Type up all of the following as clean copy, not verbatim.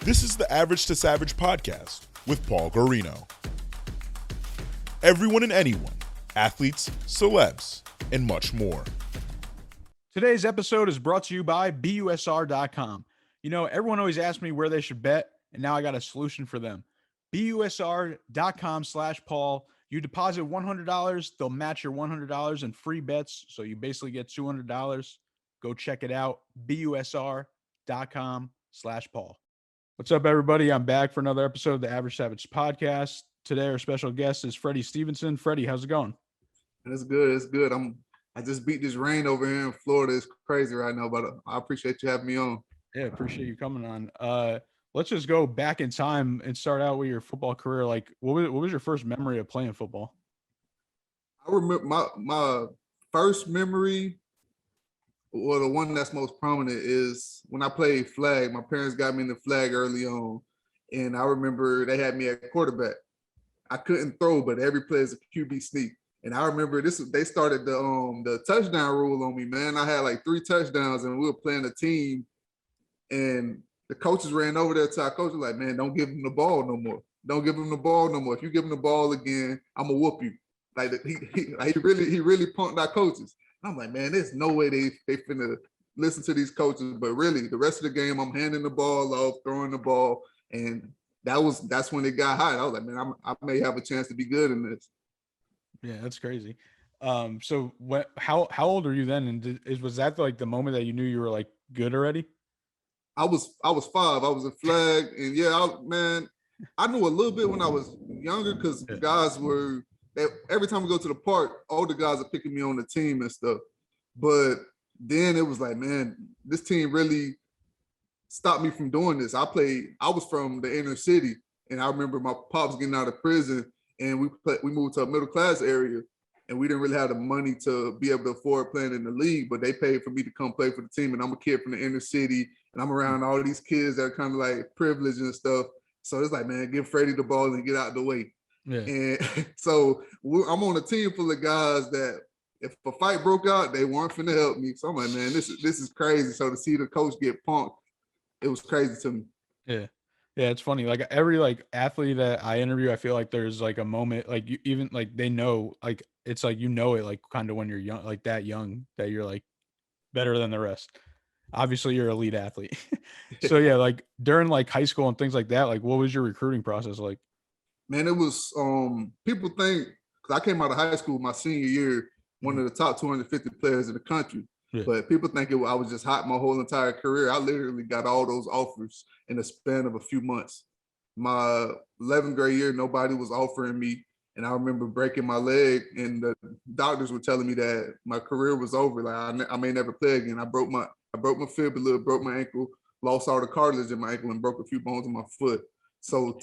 This is the Average to Savage podcast with Paul Guarino. Everyone and anyone, athletes, celebs, and much more. Today's episode is brought to you by BUSR.com. You know, everyone always asks me where they should bet, and now I got a solution for them. BUSR.com/Paul. You deposit $100, they'll match your $100 in free bets, so you basically get $200. Go check it out, BUSR.com/Paul. What's up, everybody? I'm back for another episode of the Average Savage podcast. Today, our special guest is Freddie Stevenson. Freddie, how's it going? It's good. It's good. I just beat this rain over here in Florida. It's crazy right now, but I appreciate you having me on. Yeah, appreciate you coming on. Let's just go back in time and start out with your football career. Like, what was your first memory of playing football? I remember my first memory, or the one that's most prominent, is when I played flag. My parents got me in the flag early on, and I remember they had me at quarterback. I couldn't throw, but every play is a QB sneak. And I remember they started the touchdown rule on me, man. I had like 3 touchdowns, and we were playing a team, and the coaches ran over there to our coach, like, man, don't give him the ball no more. Don't give him the ball no more. If you give him the ball again, I'm gonna whoop you. Like he really punked our coaches. I'm like, man, there's no way they finna listen to these coaches. But really, the rest of the game, I'm handing the ball off, throwing the ball, and that's when it got hot. I was like, man, I may have a chance to be good in this. Yeah, that's crazy. So how old are you then? And was that like the moment that you knew you were like good already? I was 5. I was a flag, and I knew a little bit when I was younger because guys were. Every time we go to the park, all the guys are picking me on the team and stuff. But then it was like, man, this team really stopped me from doing this. I was from the inner city, and I remember my pops getting out of prison, and we moved to a middle class area, and we didn't really have the money to be able to afford playing in the league, but they paid for me to come play for the team. And I'm a kid from the inner city, and I'm around all these kids that are kind of like privileged and stuff. So it's like, man, give Freddie the ball and get out the way. Yeah. And so I'm on a team full of guys that if a fight broke out, they weren't finna help me. So I'm like, man, this is crazy. So to see the coach get punked, it was crazy to me. Yeah. Yeah, it's funny. Like every like athlete that I interview, I feel like there's like a moment, like you even like they know, like it's like it like kind of when you're young, like that young, that you're like better than the rest. Obviously, you're an elite athlete. So yeah, like during like high school and things like that, like what was your recruiting process like? Man, it was people think, because I came out of high school my senior year, one of the top 250 players in the country. Yeah. But people think I was just hot my whole entire career. I literally got all those offers in the span of a few months. My 11th grade year, nobody was offering me. And I remember breaking my leg, and the doctors were telling me that my career was over. Like I may never play again. I broke my fibula, broke my ankle, lost all the cartilage in my ankle, and broke a few bones in my foot. So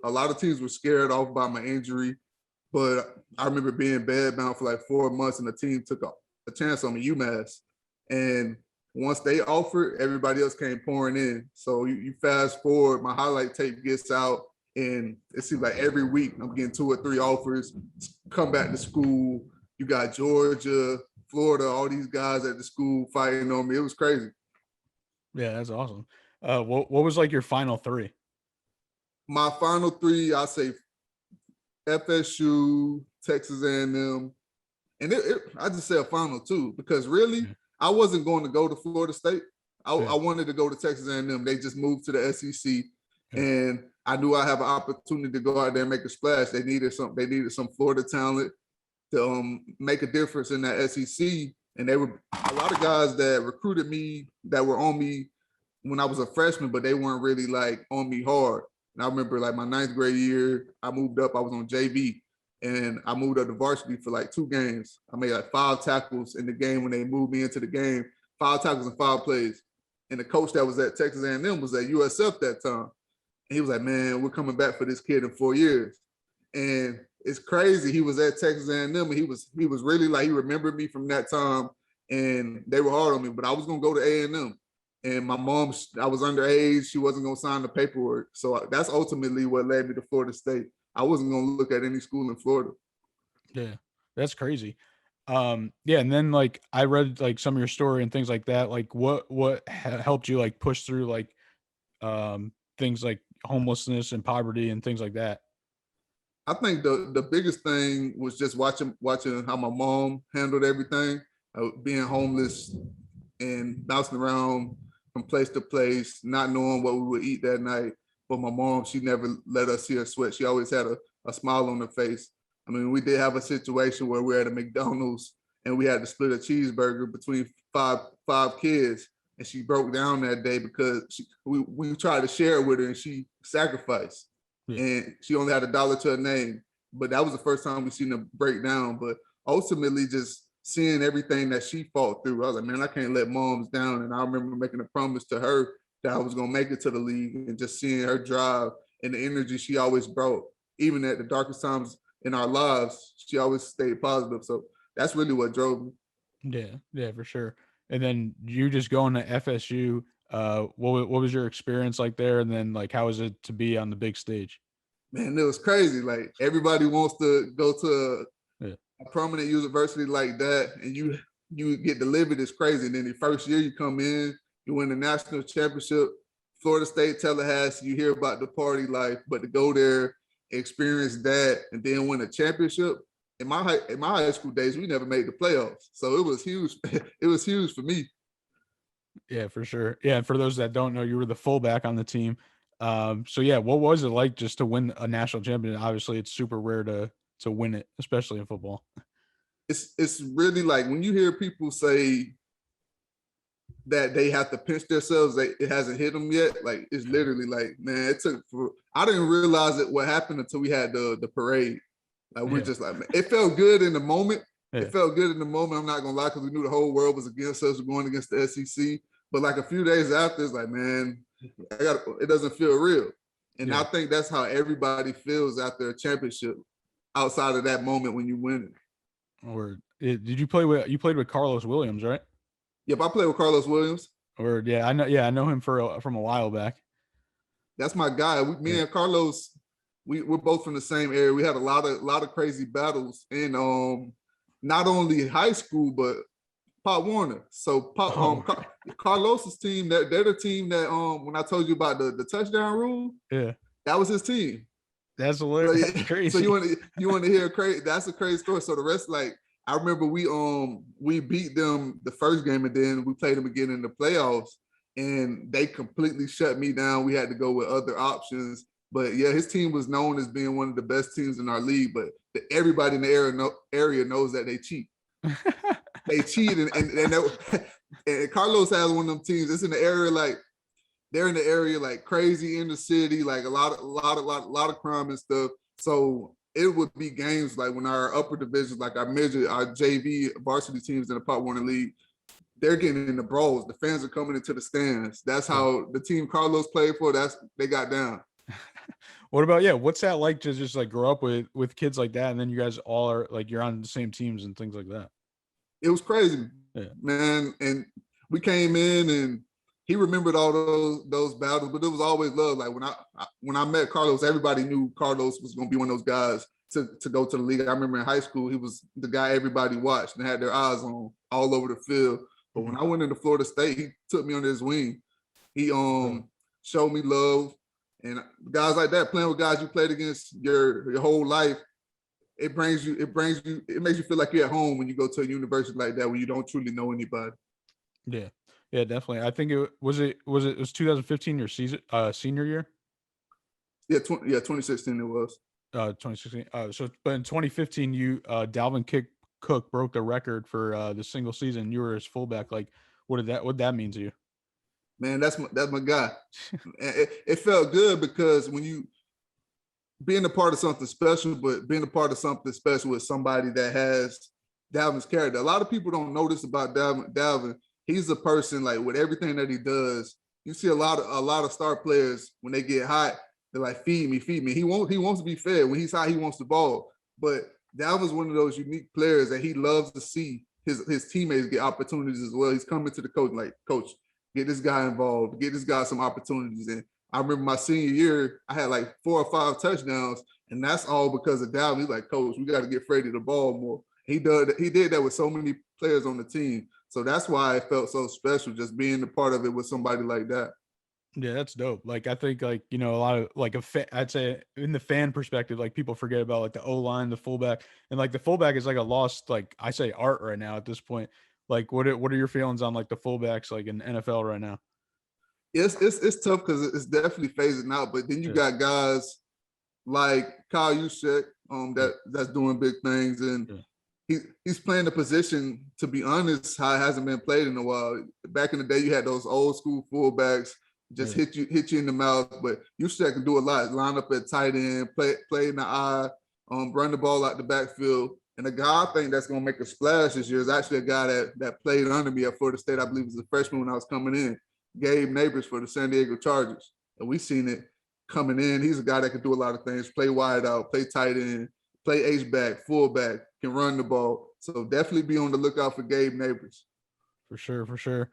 a lot of teams were scared off by my injury. But I remember being bed-bound for like 4 months, and the team took a chance on me, UMass. And once they offered, everybody else came pouring in. So you fast forward, my highlight tape gets out, and it seems like every week I'm getting 2 or 3 offers, come back to school. You got Georgia, Florida, all these guys at the school fighting on me. It was crazy. Yeah, that's awesome. What was like your final 3? My final 3, I say FSU, Texas A&M, and I just say a final 2 because really I wasn't going to go to Florida State. I wanted to go to Texas A&M. They just moved to the SEC, and I knew I have an opportunity to go out there and make a splash. They needed some Florida talent to make a difference in that SEC, and they were a lot of guys that recruited me that were on me when I was a freshman, but they weren't really like on me hard. And I remember like my 9th grade year, I moved up. I was on JV, and I moved up to varsity for like 2 games. I made like 5 tackles in the game when they moved me into the game. 5 tackles and 5 plays. And the coach that was at Texas A&M was at USF that time. And he was like, man, we're coming back for this kid in 4 years. And it's crazy. He was at Texas A&M, and he was really like, he remembered me from that time, and they were hard on me. But I was gonna go to A&M. And my mom, I was underage. She wasn't going to sign the paperwork. So that's ultimately what led me to Florida State. I wasn't going to look at any school in Florida. Yeah, that's crazy. Yeah, and then like I read like some of your story and things like that. Like what helped you like push through like things like homelessness and poverty and things like that? I think the biggest thing was just watching how my mom handled everything, being homeless and bouncing around from place to place, not knowing what we would eat that night. But my mom, she never let us see her sweat. She always had a smile on her face. I mean, we did have a situation where we were at a McDonald's and we had to split a cheeseburger between five kids. And she broke down that day because we tried to share it with her and she sacrificed. Yeah. And she only had $1 to her name. But that was the first time we seen her break down. But ultimately just seeing everything that she fought through, I was like, man, I can't let moms down. And I remember making a promise to her that I was going to make it to the league, and just seeing her drive and the energy she always brought, even at the darkest times in our lives, she always stayed positive. So that's really what drove me. Yeah, for sure. And then you just going to FSU, what was your experience like there? And then like, how was it to be on the big stage? Man, it was crazy. Like, everybody wants to go to a prominent university like that, and you get delivered. It's crazy. And then the first year you come in, you win the national championship, Florida State, Tallahassee, you hear about the party life, but to go there, experience that, and then win a championship. In my high school days, we never made the playoffs. So it was huge. It was huge for me. Yeah, for sure. Yeah, and for those that don't know, you were the fullback on the team. So yeah, what was it like just to win a national championship? Obviously, it's super rare to win it, especially in football. It's really like when you hear people say that they have to pinch themselves, it hasn't hit them yet. Like, it's literally like, man, I didn't realize it what happened until we had the parade. Like, we're just like, man, it felt good in the moment. Yeah. It felt good in the moment. I'm not gonna lie, because we knew the whole world was against us. We're going against the SEC. But like a few days after, it's like, man, it doesn't feel real. And I think that's how everybody feels after a championship, outside of that moment when you win it. Or did you played with Carlos Williams, right? Yep, I played with Carlos Williams. Or I know him from a while back. That's my guy. Me and Carlos, we're both from the same area. We had a lot of crazy battles in not only high school but Pop Warner. So Carlos's team, they're the team that when I told you about the touchdown rule, that was his team. That's hilarious. That's crazy. So you want to hear crazy? That's a crazy story. So the rest, like, I remember we beat them the first game, and then we played them again in the playoffs, and they completely shut me down. We had to go with other options. But yeah, his team was known as being one of the best teams in our league, but everybody in the area knows that they cheat. They cheat, and Carlos has one of them teams. It's in the area, like, they're in the area like crazy in the city, like a lot of crime and stuff. So it would be games like when our upper divisions, like our JV varsity teams in the Pop Warner League, they're getting in the brawls. The fans are coming into the stands. That's how the team Carlos played for, they got down. What about, what's that like to just like grow up with kids like that, and then you guys all are like, you're on the same teams and things like that? It was crazy, man. And we came in and he remembered all those battles, but it was always love. Like, when I met Carlos, everybody knew Carlos was going to be one of those guys to go to the league. I remember in high school, he was the guy everybody watched and had their eyes on all over the field. But when I went into Florida State, he took me under his wing. He showed me love. And guys like that, playing with guys you played against your whole life, it makes you feel like you're at home when you go to a university like that, where you don't truly know anybody. Yeah, definitely. I think it was 2015 your senior year. Yeah, 2016 it was. 2016. But in 2015, you Dalvin Cook broke the record for the single season. You were his fullback. Like, what that mean to you? Man, that's my guy. It felt good because when you being a part of something special, but being a part of something special with somebody that has Dalvin's character. A lot of people don't know this about Dalvin. He's a person, like, with everything that he does. You see a lot of star players, when they get hot, they're like, feed me. He wants to be fed. When he's hot, he wants the ball. But Dalvin's one of those unique players that he loves to see his teammates get opportunities as well. He's coming to the coach like, coach, get this guy involved, get this guy some opportunities. And I remember my senior year, I had like 4 or 5 touchdowns, and that's all because of Dalvin. He's like, coach, we got to get Freddie the ball more. He did that with so many players on the team. So that's why it felt so special, just being a part of it with somebody like that. Yeah, that's dope. Like, I think, like, a lot of like I'd say in the fan perspective, like people forget about like the O line, the fullback, and like the fullback is like a lost, like I say, art right now at this point. Like, what are your feelings on like the fullbacks like in NFL right now? It's tough because it's definitely phasing out. But then you Yeah, got guys like Kyle Juszczyk, yeah, that's doing big things, and yeah, he's playing the position, to be honest, how it hasn't been played in a while. Back in the day, you had those old school fullbacks just yeah, hit you in the mouth, but Juszczyk can do a lot. Line up at tight end, play in the eye, run the ball out the backfield. And the guy I think that's going to make a splash this year is actually a guy that played under me at Florida State. I believe was a freshman when I was coming in. Gabe Neighbors for the San Diego Chargers, and we seen it coming in. He's a guy that can do a lot of things: play wide out, play tight end, play H-back, fullback, can run the ball. So definitely be on the lookout for Gabe Neighbors. for sure, for sure.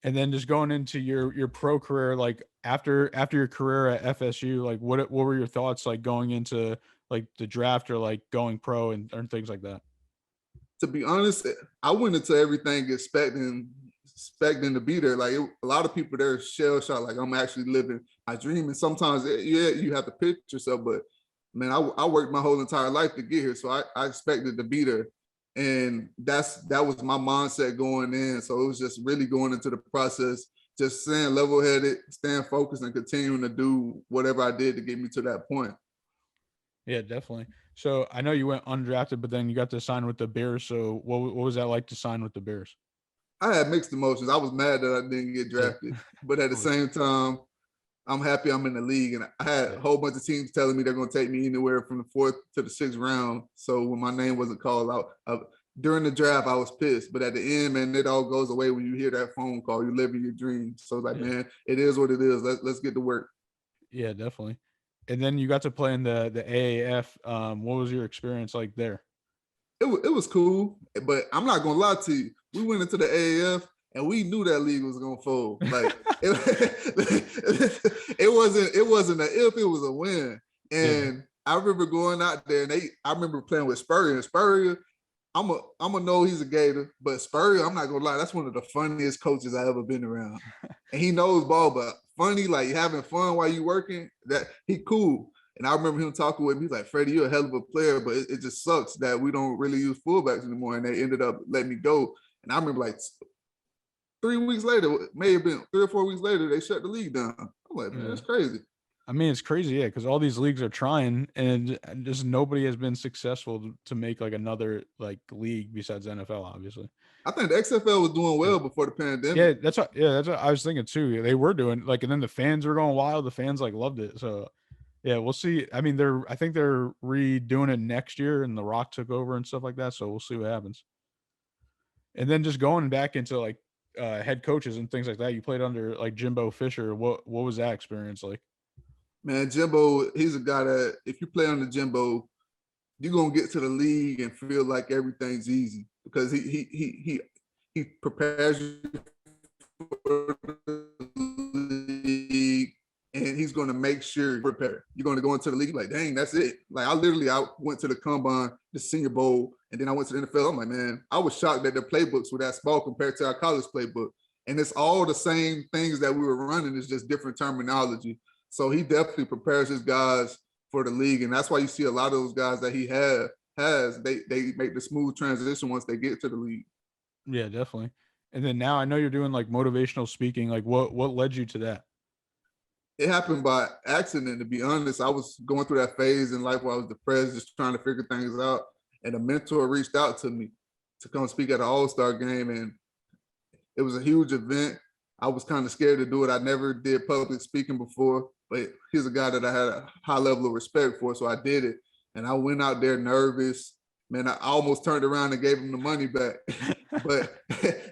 And then just going into your pro career, like after your career at FSU, like what were your thoughts like going into like the draft or like going pro and things like that? To be honest, I went into everything expecting to be there. Like a lot of people there shell shocked, like I'm actually living my dream. And sometimes, yeah, you have to pitch yourself, but man, I worked my whole entire life to get here, so I expected to be there, and that was my mindset going in. So it was just really going into the process, just staying level-headed, staying focused, and continuing to do whatever I did to get me to that point. Yeah, definitely. So I know you went undrafted, but then you got to sign with the Bears. So what was that like to sign with the Bears? I had mixed emotions. I was mad that I didn't get Yeah, drafted, but at the course. same time, I'm happy I'm in the league. And I had a Yeah, whole bunch of teams telling me they're going to take me anywhere from the 4th to the 6th round. So when my name wasn't called out, during the draft, I was pissed. But at the end, man, it all goes away when you hear that phone call. You're living your dream. So it's like, yeah, man, it is what it is. Let's get to work. yeah, definitely. And then you got to play in the AAF. What was your experience like there? It was cool, but I'm not gonna lie to you. We went into the AAF and we knew that league was gonna fold. Like it wasn't a if, it was a win. Yeah, And I remember going out there and I remember playing with Spurrier. And Spurrier, I'm a know he's a Gator, but Spurrier, I'm not gonna lie, that's one of the funniest coaches I ever been around. And he knows ball, but funny, like having fun while you working. That he cool. And I remember him talking with me. He's like, Freddie, you're a hell of a player, but it just sucks that we don't really use fullbacks anymore. And they ended up letting me go. And I remember like 3 weeks later, may have been 3 or 4 weeks later, they shut the league down. I'm like, man, yeah. that's crazy. I mean, it's crazy, yeah, because all these leagues are trying, and just nobody has been successful to make like another like league besides NFL, obviously. I think the XFL was doing Yeah. well before the pandemic. Yeah, that's what I was thinking too. They were doing like, and then the fans were going wild. The fans like loved it. So yeah, we'll see. I mean, I think they're redoing it next year, and The Rock took over and stuff like that. So we'll see what happens. And then just going back into like head coaches and things like that. You played under like Jimbo Fisher. What was that experience like? Man, Jimbo, he's a guy that if you play under Jimbo, you're gonna get to the league and feel like everything's easy because he prepares you for the league, and he's going to make sure you're prepared. You're going to go into the league like, dang, that's it. Like I went to the combine, the Senior Bowl, and then I went to the NFL. I'm like, man, I was shocked that the playbooks were that small compared to our college playbook. And it's all the same things that we were running. It's just different terminology. So he definitely prepares his guys for the league, and that's why you see a lot of those guys that he has they make the smooth transition once they get to the league. Yeah, definitely. And then now I know you're doing like motivational speaking. Like what led you to that? It happened by accident, to be honest. I was going through that phase in life where I was depressed, just trying to figure things out, and a mentor reached out to me to come speak at an all-star game, and it was a huge event. I was kind of scared to do it. I never did public speaking before, but he's a guy that I had a high level of respect for, so I did it. And I went out there nervous. Man, I almost turned around and gave him the money back. But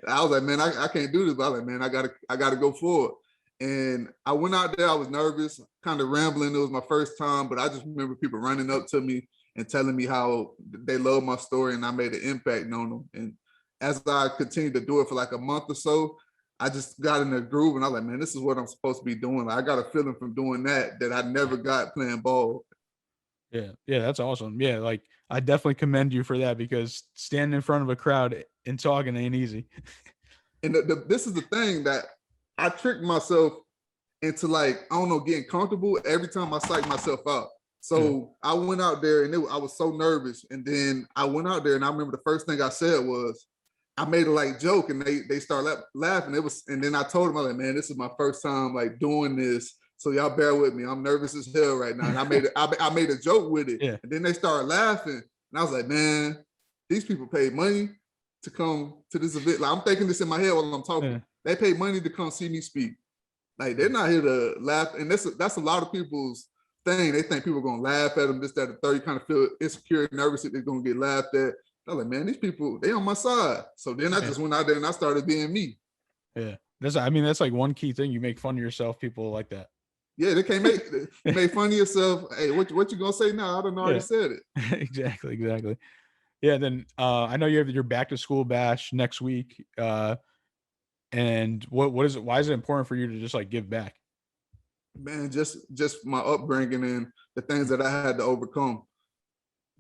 I was like, man, I can't do this. But I was like, man, I gotta go forward. And I went out there, I was nervous, kind of rambling. It was my first time, but I just remember people running up to me and telling me how they love my story and I made an impact on them. And as I continued to do it for like a month or so, I just got in the groove and I was like, man, this is what I'm supposed to be doing. Like, I got a feeling from doing that I never got playing ball. Yeah. Yeah, that's awesome. Yeah, like I definitely commend you for that because standing in front of a crowd and talking ain't easy. And this is the thing that I tricked myself into like, I don't know, getting comfortable every time I psych myself out. So I went out there and I was so nervous. And then I went out there and I remember the first thing I said was, I made a like joke and they started laughing. And then I told them, I'm like, man, this is my first time like doing this. So y'all bear with me. I'm nervous as hell right now. And I made a joke with it. Yeah. And then they started laughing. And I was like, man, these people paid money to come to this event. Like, I'm thinking this in my head while I'm talking. Yeah. They paid money to come see me speak. Like, they're not here to laugh. And that's a lot of people's thing. They think people are going to laugh at them, this, that, and the third. You kind of feel insecure, nervous that they're going to get laughed at. I'm like, man, these people, they on my side. So then I just went out there and I started being me. Yeah. That's like one key thing. You make fun of yourself, people like that. Yeah, they can't make fun of yourself. Hey, what you gonna say now? I don't know. Already said it. Exactly. Yeah. Then I know you have your back to school bash next week. And what is it? Why is it important for you to just like give back? Man, just my upbringing and the things that I had to overcome.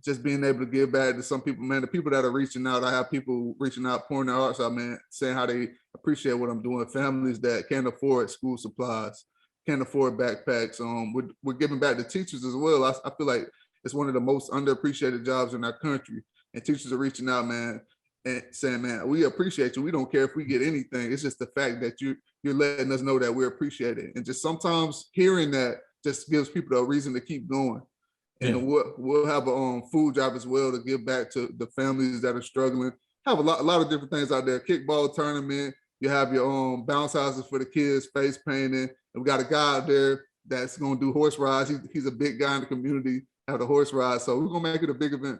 Just being able to give back to some people, man, the people that are reaching out. I have people reaching out, pouring their hearts out, man, saying how they appreciate what I'm doing. Families that can't afford school supplies, can't afford backpacks. We're giving back to teachers as well. I feel like it's one of the most underappreciated jobs in our country. And teachers are reaching out, man, and saying, man, we appreciate you. We don't care if we get anything. It's just the fact that you're letting us know that we appreciate it. And just sometimes hearing that just gives people a reason to keep going. And we'll have a food job as well to give back to the families that are struggling. Have a lot of different things out there. Kickball tournament. You have your bounce houses for the kids, face painting. And we got a guy out there that's going to do horse rides. He's a big guy in the community, have the horse ride. So we're going to make it a big event.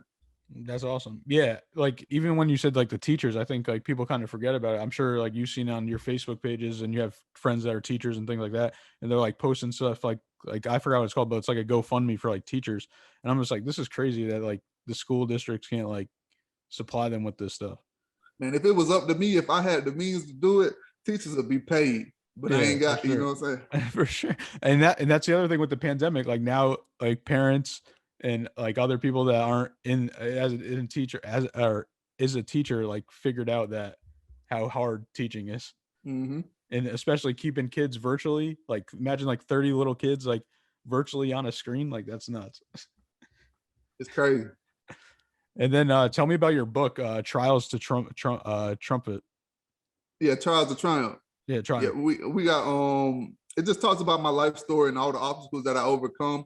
That's awesome. Yeah. Like even when you said like the teachers, I think like people kind of forget about it. I'm sure like you've seen on your Facebook pages and you have friends that are teachers and things like that. And they're like posting stuff like I forgot what it's called, but it's like a GoFundMe for like teachers. And I'm just like, this is crazy that like the school districts can't like supply them with this stuff. Man, if it was up to me, if I had the means to do it, teachers would be paid. But I ain't got, you know what I'm saying? For sure. And that's the other thing with the pandemic. Like now, like parents and like other people that aren't as a teacher, like figured out that how hard teaching is. Mm-hmm. And especially keeping kids virtually, like imagine like 30 little kids like virtually on a screen, like that's nuts. It's crazy. And then tell me about your book, Trials to Trumpet. Yeah, Trials to Triumph. Yeah, Triumph. Yeah, we got it just talks about my life story and all the obstacles that I overcome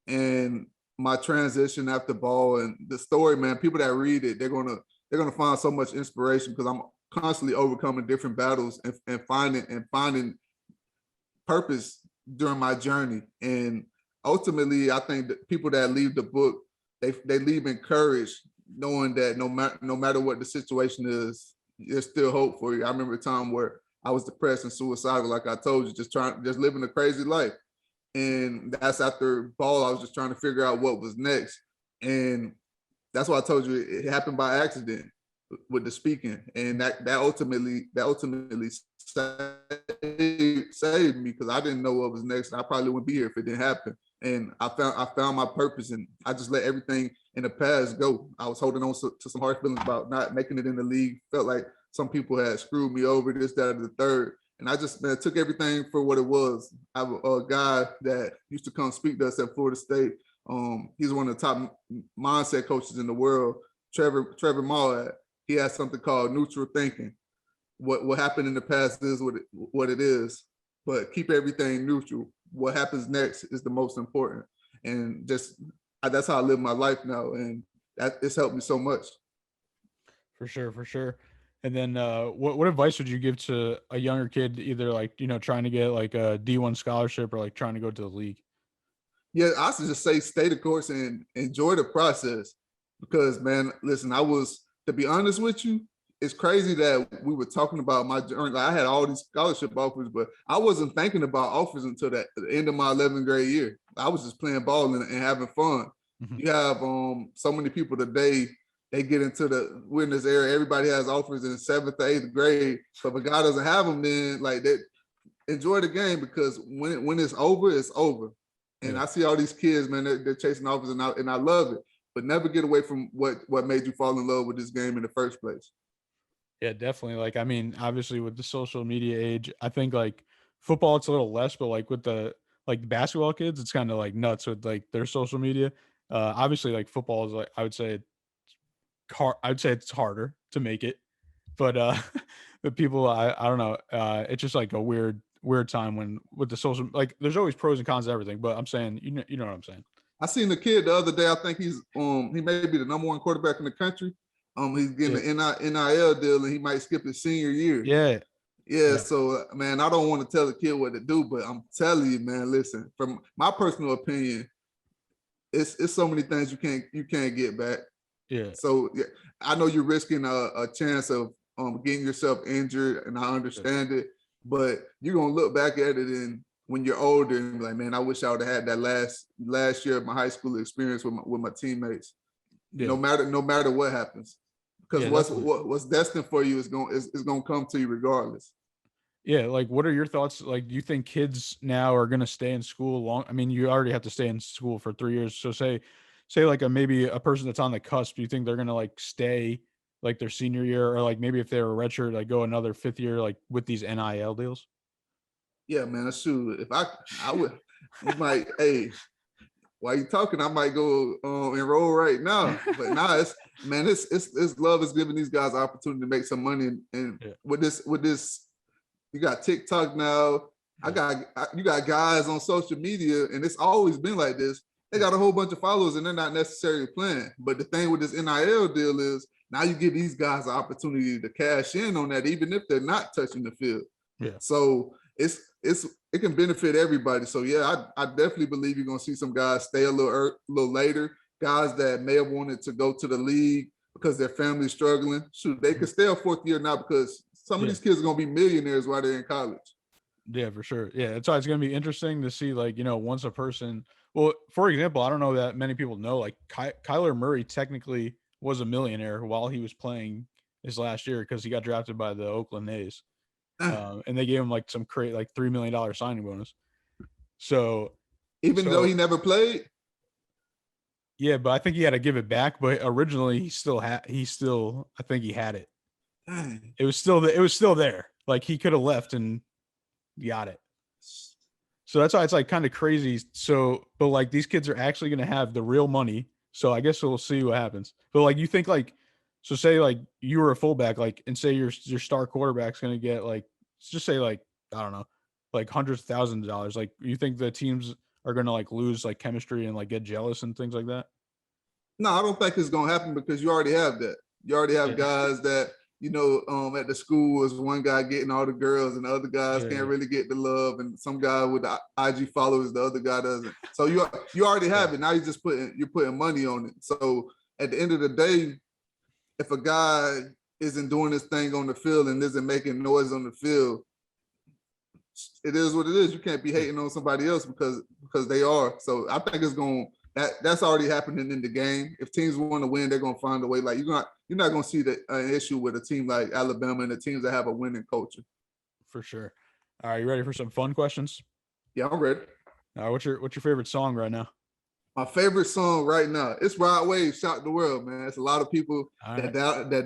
and my transition after ball and the story, man. People that read it, they're gonna find so much inspiration because I'm constantly overcoming different battles and finding purpose during my journey. And ultimately, I think that people that leave the book, they leave encouraged, knowing that no matter what the situation is, there's still hope for you. I remember a time where I was depressed and suicidal, like I told you, just living a crazy life. And that's after ball, I was just trying to figure out what was next. And that's why I told you it happened by accident with the speaking. And that ultimately saved me because I didn't know what was next. I probably wouldn't be here if it didn't happen. And I found my purpose and I just let everything in the past go. I was holding on to some hard feelings about not making it in the league. Felt like some people had screwed me over, this, that, and the third. And I just took everything for what it was. I have a guy that used to come speak to us at Florida State. He's one of the top mindset coaches in the world, Trevor Mallett. He has something called neutral thinking. What happened in the past is what it is, but keep everything neutral. What happens next is the most important. And that's how I live my life now. And it's helped me so much. For sure. And then what advice would you give to a younger kid, either like, trying to get like a D1 scholarship or like trying to go to the league? Yeah, I should just say stay the course and enjoy the process. Because, man, listen, to be honest with you, it's crazy that we were talking about my journey. Like, I had all these scholarship offers, but I wasn't thinking about offers until the end of my 11th grade year. I was just playing ball and having fun. Mm-hmm. You have so many people today, they get into we're in this area, everybody has offers in 7th to 8th grade. So if a guy doesn't have them, then like that, enjoy the game because when it's over, it's over. And I see all these kids, man, they're chasing offers and I love it. But never get away from what made you fall in love with this game in the first place. Yeah, definitely. Like, I mean, obviously with the social media age, I think like football, it's a little less, but like with the basketball kids, it's kind of like nuts with like their social media. Obviously, like football is like I would say it's harder to make it, but the people I don't know. It's just like a weird time when with the social, like there's always pros and cons to everything. But I'm saying you know what I'm saying. I seen the kid the other day. I think he may be the number one quarterback in the country. He's getting an NIL deal, and he might skip his senior year. Yeah. So, man, I don't want to tell the kid what to do, but I'm telling you, man, listen, from my personal opinion, it's so many things you can't get back. Yeah. So yeah, I know you're risking a chance of getting yourself injured, and I understand it, but you're gonna look back at it and when you're older and be like, man, I wish I would have had that last year of my high school experience with my teammates. Yeah. No matter what happens, because what's destined for you is gonna come to you regardless. Yeah, like what are your thoughts? Like, do you think kids now are gonna stay in school long? I mean, you already have to stay in school for 3 years. So say like maybe a person that's on the cusp, do you think they're gonna like stay like their senior year, or like maybe if they were a redshirt, like go another 5th year, like with these NIL deals? Yeah, man, shoot. If I would, you might, hey, while you talking, I might go enroll right now. But now it's love is giving these guys opportunity to make some money, and with this, you got TikTok now. You got guys on social media, and it's always been like this. They got a whole bunch of followers, and they're not necessarily playing. But the thing with this NIL deal is now you give these guys an opportunity to cash in on that, even if they're not touching the field. Yeah. So it can benefit everybody. So yeah, I definitely believe you're gonna see some guys stay a little later. Guys that may have wanted to go to the league because their family's struggling. Shoot, they could stay a 4th year now because some of these kids are gonna be millionaires while they're in college. Yeah, for sure. Yeah, that's why it's gonna be interesting to see, like, once a person. Well, for example, I don't know that many people know, like Kyler Murray technically was a millionaire while he was playing his last year because he got drafted by the Oakland A's. And they gave him like some like $3 million signing bonus. So even though he never played, yeah, but I think he had to give it back. But originally, I think he had it. Dang. It was still there. Like he could have left and got it. So that's why it's like kind of crazy. So, but like these kids are actually going to have the real money. So I guess we'll see what happens. But like you think like, so say like you were a fullback, like, and say your star quarterback's going to get like, just say like, I don't know, like hundreds of thousands of dollars. Like you think the teams are going to like lose like chemistry and like get jealous and things like that? No, I don't think it's going to happen because you already have that. You already have guys that, at the school is one guy getting all the girls and the other guys can't really get the love, and some guy with the IG followers, the other guy doesn't. So you already have it. Now you're just putting money on it. So at the end of the day, if a guy isn't doing his thing on the field and isn't making noise on the field, it is what it is. You can't be hating on somebody else because they are. So I think that's already happening in the game. If teams want to win, they're gonna find a way. Like you're not gonna see an issue with a team like Alabama and the teams that have a winning culture. For sure. All right, you ready for some fun questions? Yeah, I'm ready. All right, what's your favorite song right now? My favorite song right now, it's Rod Wave, Shock the World, man. It's a lot of people that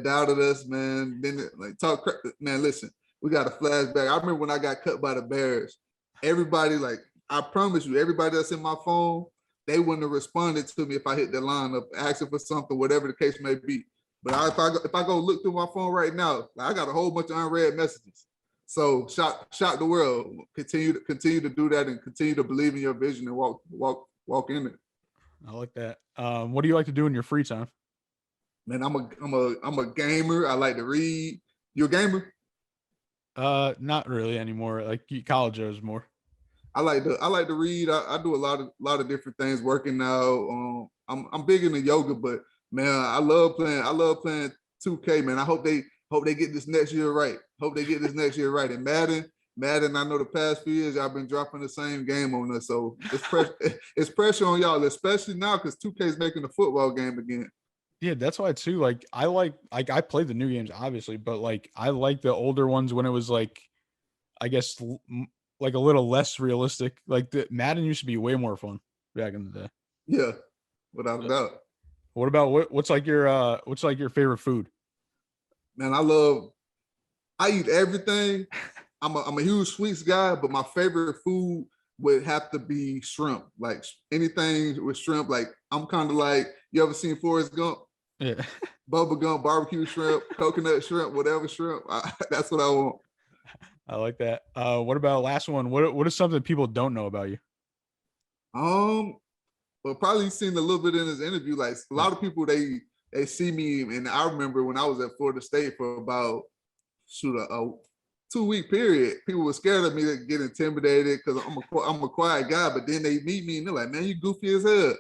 doubted us, man. Then like talk, man. Listen, we got a flashback. I remember when I got cut by the Bears. Everybody, like, I promise you, everybody that's in my phone, they wouldn't have responded to me if I hit the lineup, asking for something, whatever the case may be. But if I go look through my phone right now, I got a whole bunch of unread messages. So shock the world. Continue to do that and continue to believe in your vision and walk in it. I like that. What do you like to do in your free time? Man, I'm a gamer. I like to read. You a gamer? Not really anymore. Like college was more. I like to read. I do a lot of different things. Working now. I'm big into yoga, but man, I love playing 2K. Man, I hope they get this next year right. And Madden, I know the past few years y'all been dropping the same game on us, so it's pressure on y'all, especially now because 2K is making the football game again. Yeah, that's why too. Like I played the new games obviously, but like I like the older ones when it was like, I guess like a little less realistic. Like the Madden used to be way more fun back in the day. Yeah, without a doubt. What about what's like your favorite food? Man, I eat everything, I'm a huge sweets guy, but my favorite food would have to be shrimp. Like anything with shrimp. Like I'm kind of like, you ever seen Forrest Gump? Yeah. Bubba gum, barbecue shrimp, coconut shrimp, whatever shrimp. That's what I want. I like that. What about last one? What is something people don't know about you? Well, probably seen a little bit in his interview. Like a lot of people, they see me, and I remember when I was at Florida State for about a 2-week period, people were scared of me to get intimidated because I'm a quiet guy. But then they meet me and they're like, "Man, you goofy as hell."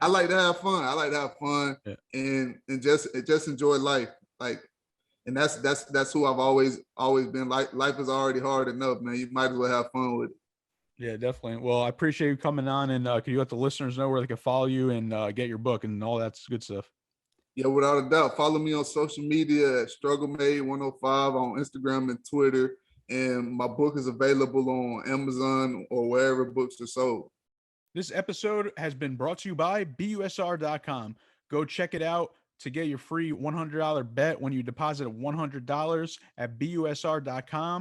I like to have fun. I like to have fun and just enjoy life. Like, and that's who I've always been. Like, life is already hard enough, man. You might as well have fun with it. Yeah, definitely. Well, I appreciate you coming on, and can you let the listeners know where they can follow you and get your book and all that good stuff? Yeah, without a doubt. Follow me on social media at StruggleMade105 on Instagram and Twitter. And my book is available on Amazon or wherever books are sold. This episode has been brought to you by BUSR.com. Go check it out to get your free $100 bet when you deposit $100 at BUSR.com/Paul.